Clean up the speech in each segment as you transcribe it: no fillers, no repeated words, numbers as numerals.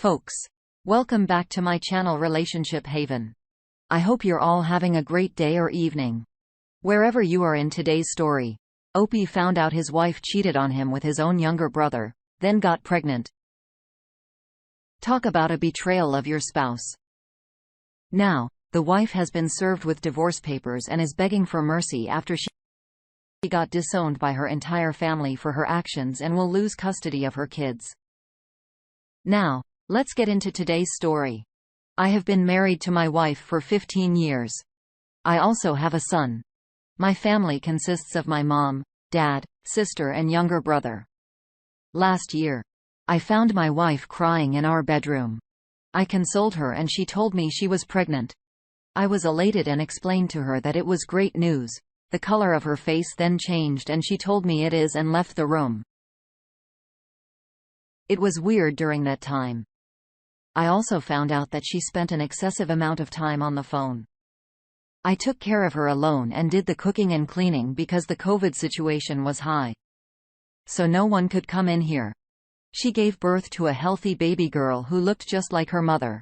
folks. Welcome back to my channel Relationship Haven. I hope you're all having a great day or evening. Wherever you are in today's story, Opie found out his wife cheated on him with his own younger brother, then got pregnant. Talk about a betrayal of your spouse. Now, the wife has been served with divorce papers and is begging for mercy after she got disowned by her entire family for her actions and will lose custody of her kids. Now, let's get into today's story. I have been married to my wife for 15 years. I also have a son. My family consists of my mom, dad, sister and younger brother. Last year, I found my wife crying in our bedroom. I consoled her and she told me she was pregnant. I was elated and explained to her that it was great news. The color of her face then changed and she told me it is and left the room. It was weird during that time. I also found out that she spent an excessive amount of time on the phone. I took care of her alone and did the cooking and cleaning because the COVID situation was high. So no one could come in here. She gave birth to a healthy baby girl who looked just like her mother.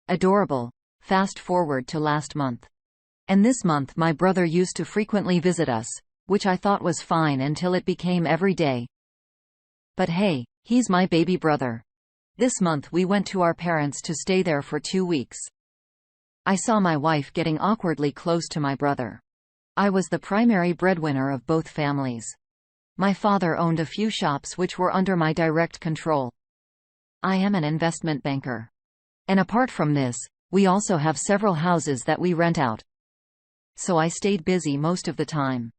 Adorable. Fast forward to last month. And this month my brother used to frequently visit us, which I thought was fine until it became every day. But hey, he's my baby brother. This month we went to our parents to stay there for 2 weeks. I saw my wife getting awkwardly close to my brother. I was the primary breadwinner of both families. My father owned a few shops which were under my direct control. I am an investment banker. And apart from this, we also have several houses that we rent out. So I stayed busy most of the time.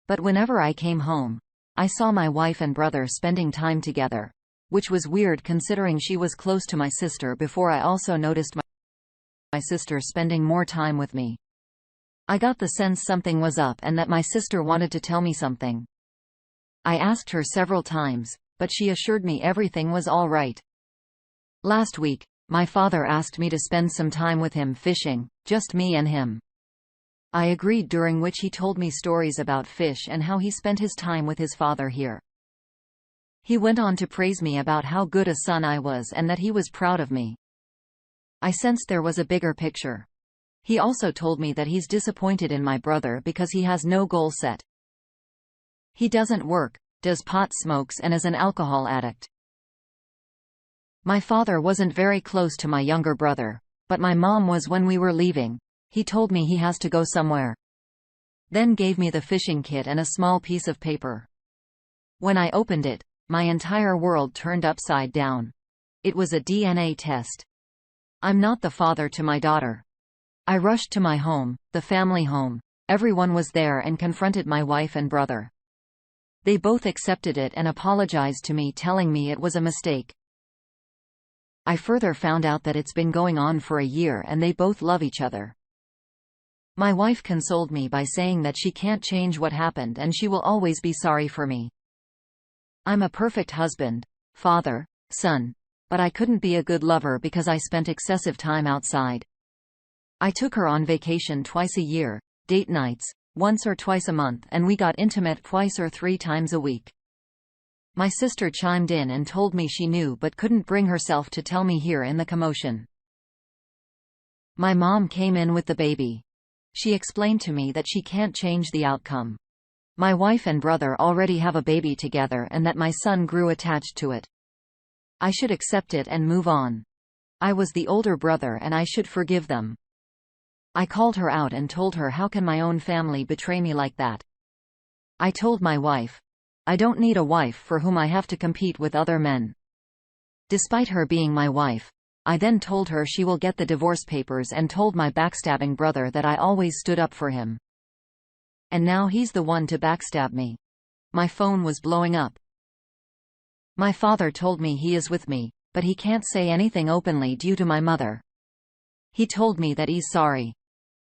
But whenever I came home, I saw my wife and brother spending time together, which was weird considering she was close to my sister before. I also noticed my sister spending more time with me. I got the sense something was up and that my sister wanted to tell me something. I asked her several times, but she assured me everything was all right. Last week, my father asked me to spend some time with him fishing, just me and him. I agreed, during which he told me stories about fish and how he spent his time with his father here. He went on to praise me about how good a son I was and that he was proud of me. I sensed there was a bigger picture. He also told me that he's disappointed in my brother because he has no goal set. He doesn't work, does pot, smokes and is an alcohol addict. My father wasn't very close to my younger brother, but my mom was. When we were leaving, he told me he has to go somewhere. Then gave me the fishing kit and a small piece of paper. When I opened it, my entire world turned upside down. It was a DNA test. I'm not the father to my daughter. I rushed to my home, the family home. Everyone was there and confronted my wife and brother. They both accepted it and apologized to me, telling me it was a mistake. I further found out that it's been going on for a year and they both love each other. My wife consoled me by saying that she can't change what happened and she will always be sorry for me. I'm a perfect husband, father, son, but I couldn't be a good lover because I spent excessive time outside. I took her on vacation twice a year, date nights, once or twice a month, and we got intimate twice or 3 times a week. My sister chimed in and told me she knew but couldn't bring herself to tell me here in the commotion. My mom came in with the baby. She explained to me that she can't change the outcome. My wife and brother already have a baby together and that my son grew attached to it. I should accept it and move on. I was the older brother and I should forgive them. I called her out and told her, how can my own family betray me like that? I told my wife, I don't need a wife for whom I have to compete with other men. Despite her being my wife, I then told her she will get the divorce papers and told my backstabbing brother that I always stood up for him. And now he's the one to backstab me. My phone was blowing up. My father told me he is with me, but he can't say anything openly due to my mother. He told me that he's sorry.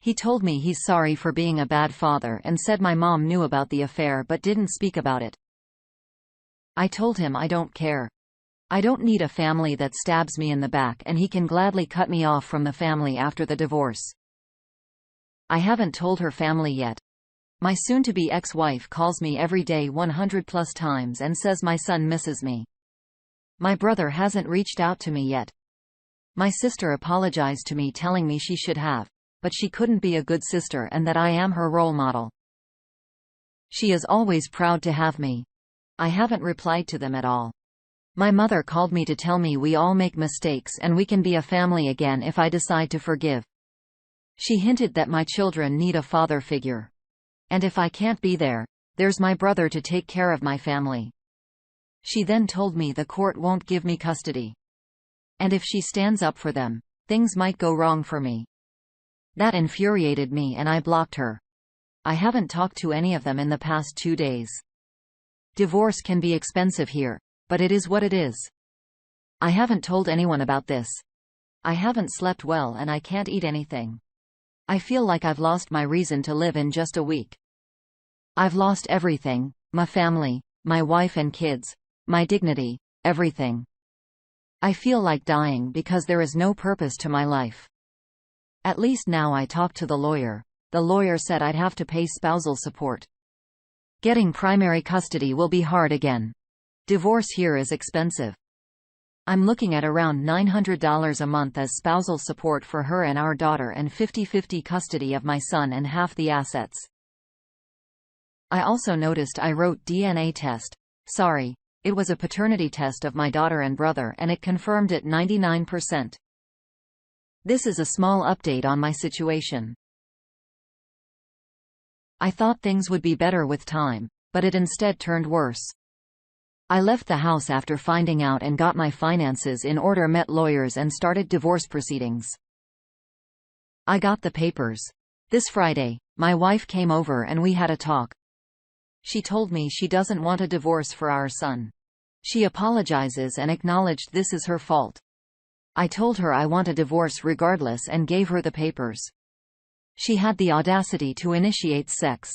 He told me he's sorry for being a bad father and said my mom knew about the affair but didn't speak about it. I told him I don't care. I don't need a family that stabs me in the back, and he can gladly cut me off from the family after the divorce. I haven't told her family yet. My soon-to-be ex-wife calls me every day 100+ times and says my son misses me. My brother hasn't reached out to me yet. My sister apologized to me telling me she should have, but she couldn't be a good sister and that I am her role model. She is always proud to have me. I haven't replied to them at all. My mother called me to tell me we all make mistakes and we can be a family again if I decide to forgive. She hinted that my children need a father figure. And if I can't be there, there's my brother to take care of my family. She then told me the court won't give me custody. And if she stands up for them, things might go wrong for me. That infuriated me and I blocked her. I haven't talked to any of them in the past 2 days. Divorce can be expensive here, but it is what it is. I haven't told anyone about this. I haven't slept well and I can't eat anything. I feel like I've lost my reason to live in just a week. I've lost everything, my family, my wife and kids, my dignity, everything. I feel like dying because there is no purpose to my life. At least now I talked to the lawyer. The lawyer said I'd have to pay spousal support. Getting primary custody will be hard again. Divorce here is expensive. I'm looking at around $900 a month as spousal support for her and our daughter and 50-50 custody of my son and half the assets. I also noticed I wrote DNA test. Sorry, it was a paternity test of my daughter and brother and it confirmed it 99%. This is a small update on my situation. I thought things would be better with time, but it instead turned worse. I left the house after finding out and got my finances in order, met lawyers and started divorce proceedings. I got the papers. This Friday, my wife came over and we had a talk. She told me she doesn't want a divorce for our son. She apologizes and acknowledged this is her fault. I told her I want a divorce regardless and gave her the papers. She had the audacity to initiate sex.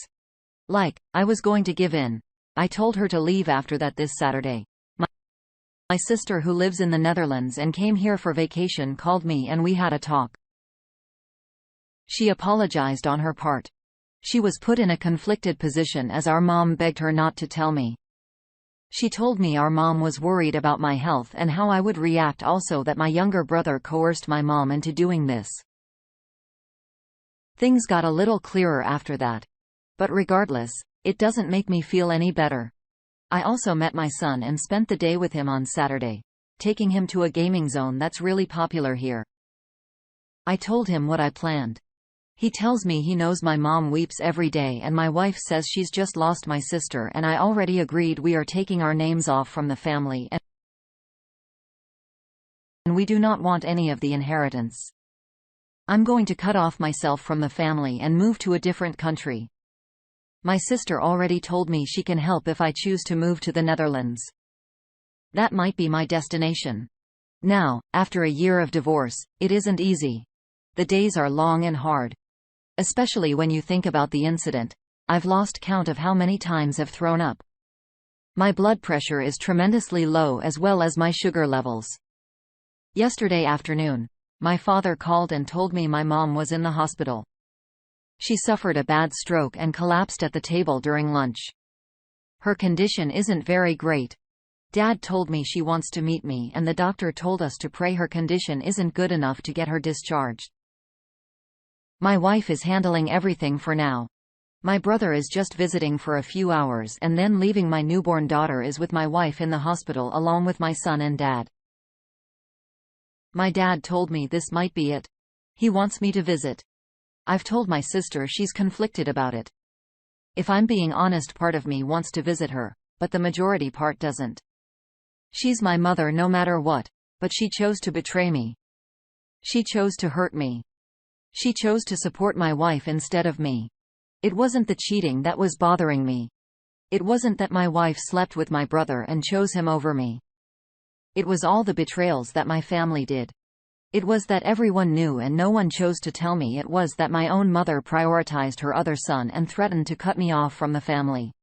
Like, I was going to give in. I told her to leave after that this Saturday. My sister who lives in the Netherlands and came here for vacation called me and we had a talk. She apologized on her part. She was put in a conflicted position as our mom begged her not to tell me. She told me our mom was worried about my health and how I would react, also that my younger brother coerced my mom into doing this. Things got a little clearer after that. But regardless, it doesn't make me feel any better. I also met my son and spent the day with him on Saturday, taking him to a gaming zone that's really popular here. I told him what I planned. He tells me he knows my mom weeps every day and my wife says she's just lost my sister, and I already agreed we are taking our names off from the family and we do not want any of the inheritance. I'm going to cut off myself from the family and move to a different country. My sister already told me she can help if I choose to move to the Netherlands. That might be my destination. Now, after a year of divorce, it isn't easy. The days are long and hard. Especially when you think about the incident. I've lost count of how many times I've thrown up. My blood pressure is tremendously low as well as my sugar levels. Yesterday afternoon, my father called and told me my mom was in the hospital. She suffered a bad stroke and collapsed at the table during lunch. Her condition isn't very great. Dad told me she wants to meet me and the doctor told us to pray her condition isn't good enough to get her discharged. My wife is handling everything for now. My brother is just visiting for a few hours and then leaving. My newborn daughter is with my wife in the hospital along with my son and dad. My dad told me this might be it. He wants me to visit. I've told my sister she's conflicted about it. If I'm being honest, part of me wants to visit her, but the majority part doesn't. She's my mother no matter what, but she chose to betray me. She chose to hurt me. She chose to support my wife instead of me. It wasn't the cheating that was bothering me. It wasn't that my wife slept with my brother and chose him over me. It was all the betrayals that my family did. It was that everyone knew and no one chose to tell me. It was that my own mother prioritized her other son and threatened to cut me off from the family.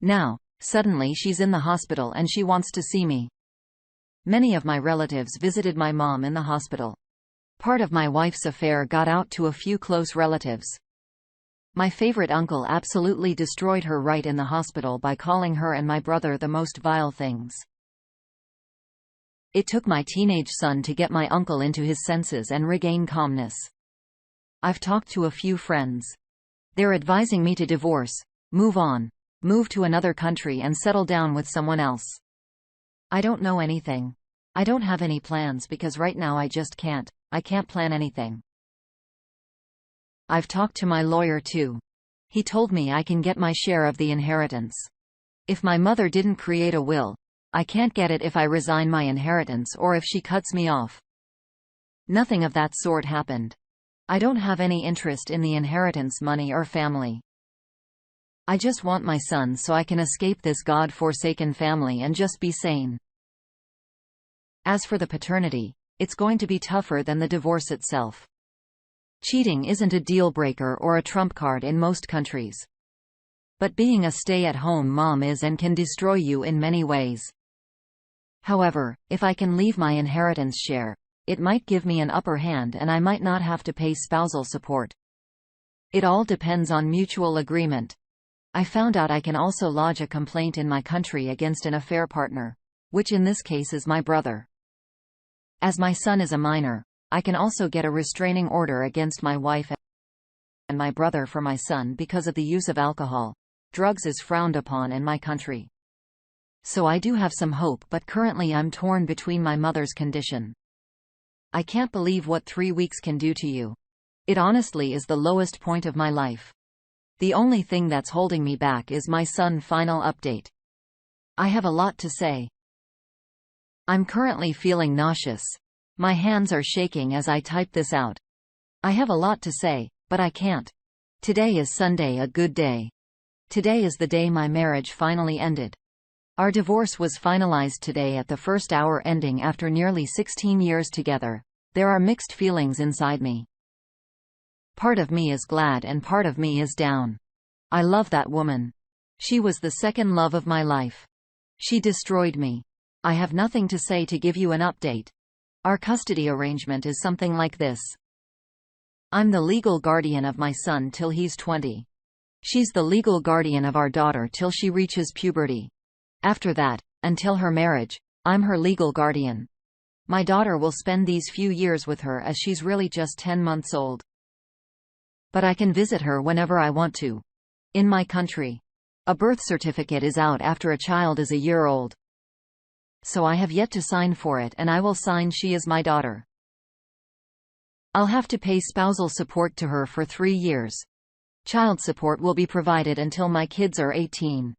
Now, suddenly she's in the hospital and she wants to see me. Many of my relatives visited my mom in the hospital. Part of my wife's affair got out to a few close relatives. My favorite uncle absolutely destroyed her right in the hospital by calling her and my brother the most vile things. It took my teenage son to get my uncle into his senses and regain calmness. I've talked to a few friends. They're advising me to divorce, move on, move to another country and settle down with someone else. I don't know anything. I don't have any plans because right now I just can't. I can't plan anything. I've talked to my lawyer too. He told me I can get my share of the inheritance. If my mother didn't create a will, I can't get it if I resign my inheritance or if she cuts me off. Nothing of that sort happened. I don't have any interest in the inheritance money or family. I just want my son so I can escape this God-forsaken family and just be sane. As for the paternity, it's going to be tougher than the divorce itself. Cheating isn't a deal-breaker or a trump card in most countries. But being a stay-at-home mom is and can destroy you in many ways. However, if I can leave my inheritance share, it might give me an upper hand and I might not have to pay spousal support. It all depends on mutual agreement. I found out I can also lodge a complaint in my country against an affair partner, which in this case is my brother. As my son is a minor, I can also get a restraining order against my wife and my brother for my son because of the use of alcohol. Drugs is frowned upon in my country. So I do have some hope, but currently I'm torn between my mother's condition. I can't believe what 3 weeks can do to you. It honestly is the lowest point of my life. The only thing that's holding me back is my son's final update. I have a lot to say. I'm currently feeling nauseous. My hands are shaking as I type this out. I have a lot to say, but I can't. Today is Sunday, a good day. Today is the day my marriage finally ended. Our divorce was finalized today at the first hour, ending after nearly 16 years together. There are mixed feelings inside me. Part of me is glad and part of me is down. I love that woman. She was the second love of my life. She destroyed me. I have nothing to say to give you an update. Our custody arrangement is something like this. I'm the legal guardian of my son till he's 20. She's the legal guardian of our daughter till she reaches puberty. After that, until her marriage, I'm her legal guardian. My daughter will spend these few years with her as she's really just 10 months old. But I can visit her whenever I want to. In my country, a birth certificate is out after a child is a year old. So I have yet to sign for it, and I will sign she is my daughter. I'll have to pay spousal support to her for 3 years. Child support will be provided until my kids are 18.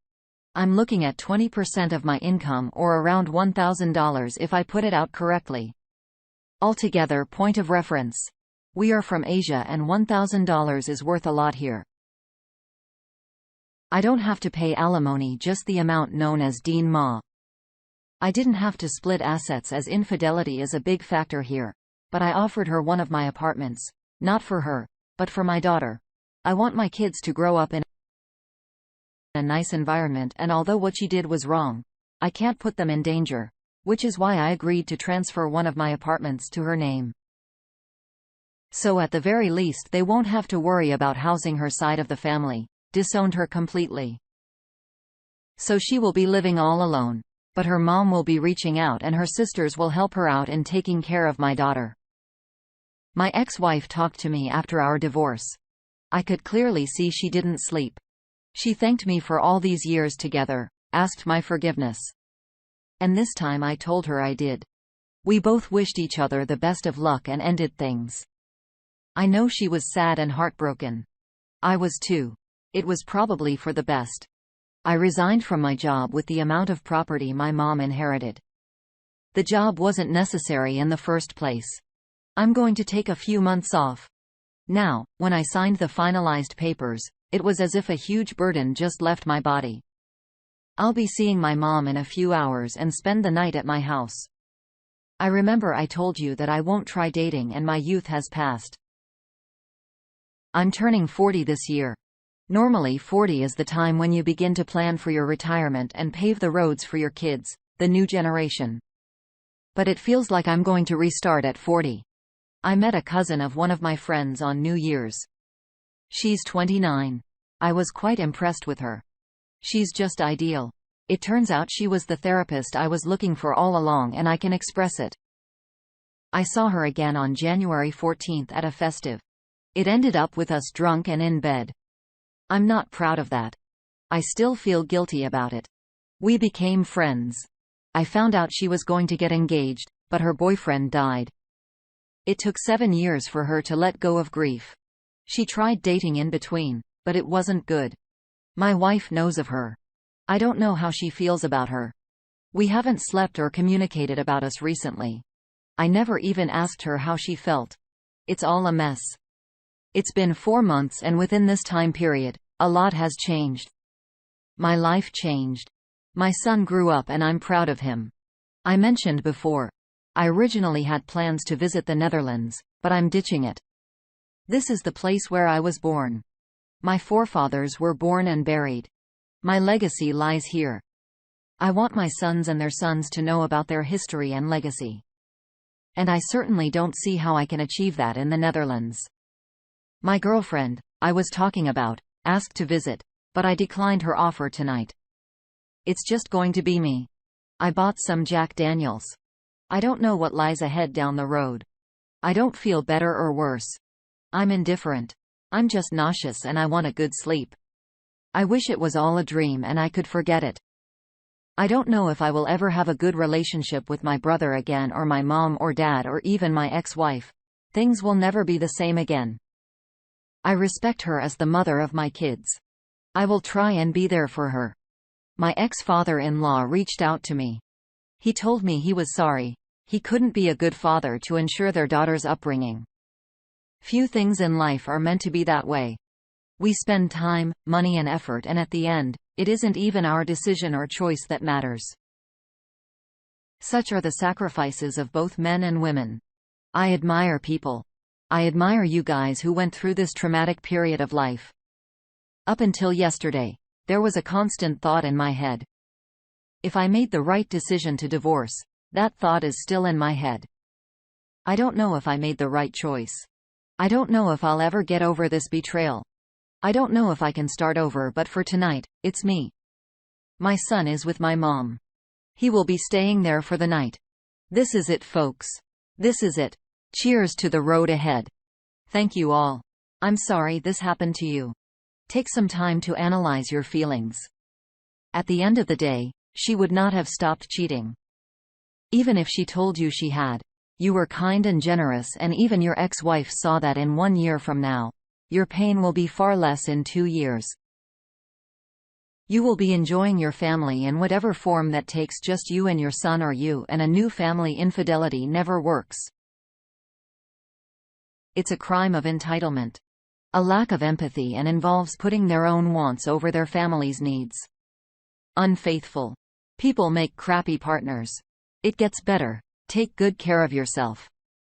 I'm looking at 20% of my income, or around $1,000 if I put it out correctly. Altogether, point of reference. We are from Asia and $1,000 is worth a lot here. I don't have to pay alimony, just the amount known as Deen Ma. I didn't have to split assets as infidelity is a big factor here. But I offered her one of my apartments. Not for her, but for my daughter. I want my kids to grow up in a nice environment, and although what she did was wrong, I can't put them in danger, which is why I agreed to transfer one of my apartments to her name. So at the very least they won't have to worry about housing her side of the family. Disowned her completely. So she will be living all alone, but her mom will be reaching out and her sisters will help her out in taking care of my daughter. My ex-wife talked to me after our divorce. I could clearly see she didn't sleep. She thanked me for all these years together, asked my forgiveness. And this time I told her I did. We both wished each other the best of luck and ended things. I know she was sad and heartbroken. I was too. It was probably for the best. I resigned from my job with the amount of property my mom inherited. The job wasn't necessary in the first place. I'm going to take a few months off. Now, when I signed the finalized papers, it was as if a huge burden just left my body. I'll be seeing my mom in a few hours and spend the night at my house. I remember I told you that I won't try dating and my youth has passed. I'm turning 40 this year. Normally 40 is the time when you begin to plan for your retirement and pave the roads for your kids, the new generation. But it feels like I'm going to restart at 40. I met a cousin of one of my friends on New Year's. She's 29. I was quite impressed with her. She's just ideal. It turns out she was the therapist I was looking for all along, and I can express it. I saw her again on January 14 at a festive. It ended up with us drunk and in bed. I'm not proud of that. I still feel guilty about it. We became friends. I found out she was going to get engaged, but her boyfriend died. It took 7 years for her to let go of grief. She tried dating in between, but it wasn't good. My wife knows of her. I don't know how she feels about her. We haven't slept or communicated about us recently. I never even asked her how she felt. It's all a mess. It's been 4 months, and within this time period, a lot has changed. My life changed. My son grew up and I'm proud of him. I mentioned before, I originally had plans to visit the Netherlands, but I'm ditching it. This is the place where I was born. My forefathers were born and buried. My legacy lies here. I want my sons and their sons to know about their history and legacy. And I certainly don't see how I can achieve that in the Netherlands. My girlfriend, I was talking about, asked to visit, but I declined her offer tonight. It's just going to be me. I bought some Jack Daniels. I don't know what lies ahead down the road. I don't feel better or worse. I'm indifferent. I'm just nauseous and I want a good sleep. I wish it was all a dream and I could forget it. I don't know if I will ever have a good relationship with my brother again, or my mom or dad, or even my ex-wife. Things will never be the same again. I respect her as the mother of my kids. I will try and be there for her. My ex-father-in-law reached out to me. He told me he was sorry. He couldn't be a good father to ensure their daughter's upbringing. Few things in life are meant to be that way. We spend time, money and effort, and at the end, it isn't even our decision or choice that matters. Such are the sacrifices of both men and women. I admire people. I admire you guys who went through this traumatic period of life. Up until yesterday, there was a constant thought in my head. If I made the right decision to divorce, that thought is still in my head. I don't know if I made the right choice. I don't know if I'll ever get over this betrayal. I don't know if I can start over, but for tonight, it's me. My son is with my mom. He will be staying there for the night. This is it, folks. This is it. Cheers to the road ahead. Thank you all. I'm sorry this happened to you. Take some time to analyze your feelings. At the end of the day, she would not have stopped cheating. Even if she told you she had. You were kind and generous, and even your ex-wife saw that in 1 year from now. Your pain will be far less in 2 years. You will be enjoying your family in whatever form that takes, just you and your son, or you and a new family. Infidelity never works. It's a crime of entitlement. A lack of empathy, and involves putting their own wants over their family's needs. Unfaithful. People make crappy partners. It gets better. Take good care of yourself.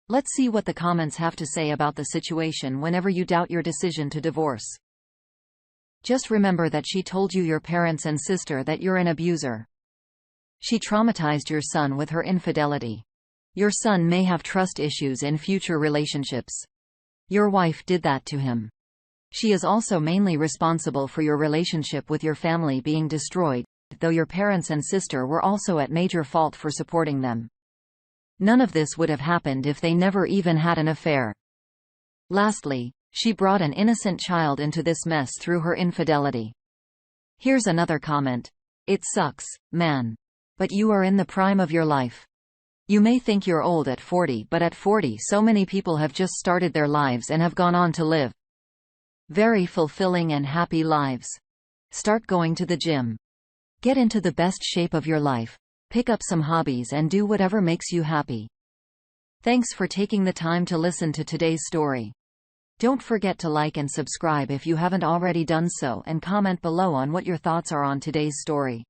Let's see what the comments have to say about the situation whenever you doubt your decision to divorce. Just remember that she told you, your parents and sister, that you're an abuser. She traumatized your son with her infidelity. Your son may have trust issues in future relationships. Your wife did that to him. She is also mainly responsible for your relationship with your family being destroyed, though your parents and sister were also at major fault for supporting them. None of this would have happened if they never even had an affair. Lastly, she brought an innocent child into this mess through her infidelity. Here's another comment. It sucks, man. But you are in the prime of your life. You may think you're old at 40, but at 40 so many people have just started their lives and have gone on to live very fulfilling and happy lives. Start going to the gym. Get into the best shape of your life. Pick up some hobbies and do whatever makes you happy. Thanks for taking the time to listen to today's story. Don't forget to like and subscribe if you haven't already done so, and comment below on what your thoughts are on today's story.